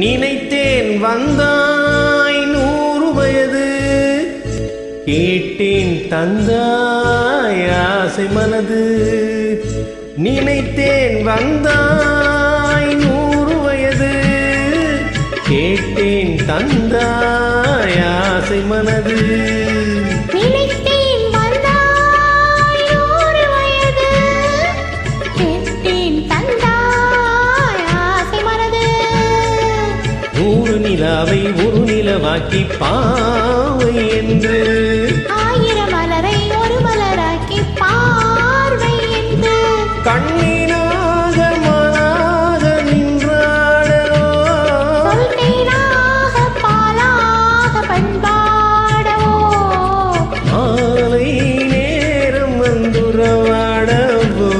நினைத்தேன் வந்தாய் 100 வயது, கேட்டேன் தந்தாய் ஆசை மனது. நினைத்தேன் வந்தாய் 100 வயது, கேட்டேன் தந்தாய் ஆசை மனது. நினைத்தேன் வந்தாய் 100 வயது, கேட்டேன் தந்தாய் ஆசை மனது. 100 நிலாவை ஒரு நிலவாக்கி பாவை என்று, 1000 மலரை ஒரு மலராக்கி பார்வை என்று, கண்ணீனாக மனாக நின்றாடோ, சொல்லினாக பாலாக பண்பாடவோ, மாலை நேரம் வந்துறவாடவோ,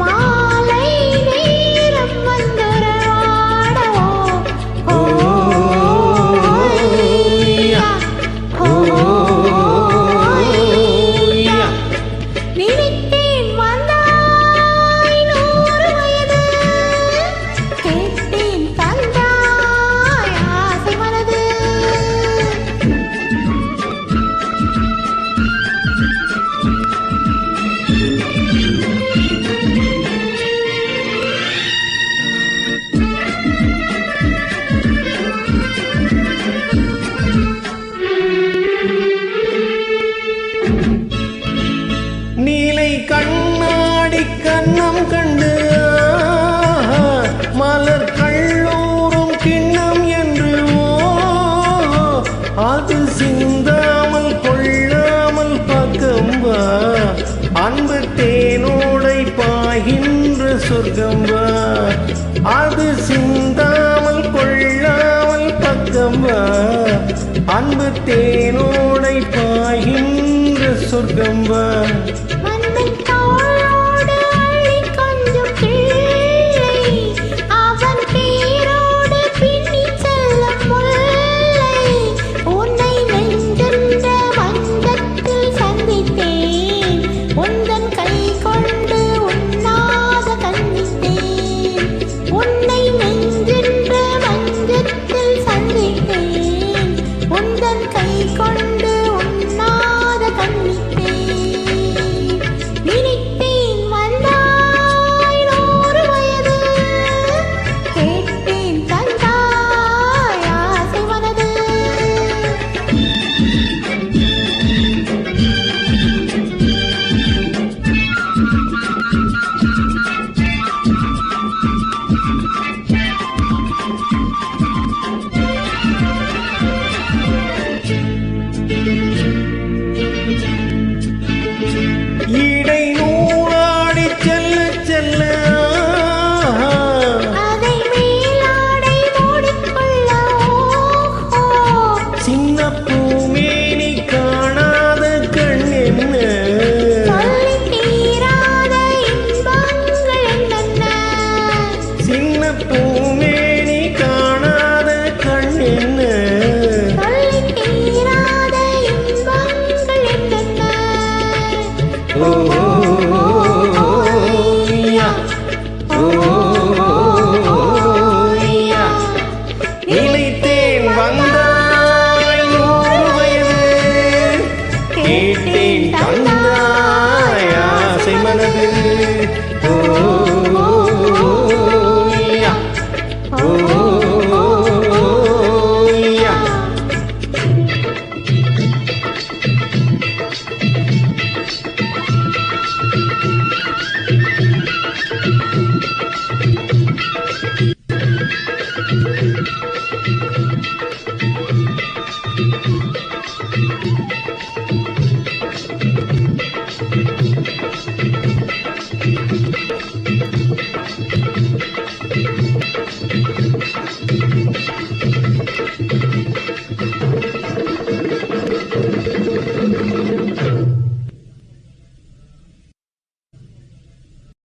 மாலை நேரம் வந்துறவாடவோ. நினைத்தேன் வந்தாய் 100 வயது, கேட்டேன் தந்தாய் ஆசை மனது. நீலை கண்ணாடி கண்ணம் கண்டு, மலர் கள்ளூரும் கிண்ணம் என்று, அது சிந்தாமல் கொள்ளாமல் பக்கம் வா, அன்பு தேனோடை பாய்கின்ற சொர்க்கம் வா. அது சிந்தாமல் கொள்ளாமல் பக்கம் வா, அன்பு தேனோடை பாய்கின்ற சொர்க்கம் வா. மன்னன் தோளோடு அள்ளி கொஞ்சம் கிள்ளை, அவன் பேரோடு பின்னிச் செல்லும் முல்லை. உன்னை நெஞ்சென்ற வங்கத்தில் சந்தித்தேன், உந்தன் கை கொண்டு உண்ணாத கண்ணித்தேன். உன்னை நெஞ்சென்ற வங்கத்தில் சந்தித்தேன், உந்தன் கை கொண்டு உண்ணாத கண்ணித்தேன். நினைத்தேன் வந்தாய் 100 வயது, கேட்டேன் தந்தாய் ஆசை மனது. இடை நூலாடி செல்ல செல்ல, அதை மேலாடை மூடிக்கொள்ள, ஓஹோ, சின்ன பூமேனி காணாத கண் என்ன, சொல்லித் தீராத இன்பங்கள் என்னென்ன. சின்ன பூமேனி காணாத கண் என்ன, சொல்லித் தீராத இன்பங்கள் என்னென்ன. ஓ யா, ஓ யா. நினைத்தேன் வந்தாய் 100 வயது, கேட்டேன் தந்தாய் ஆசை மனது. ஓ யா, ஓ யா.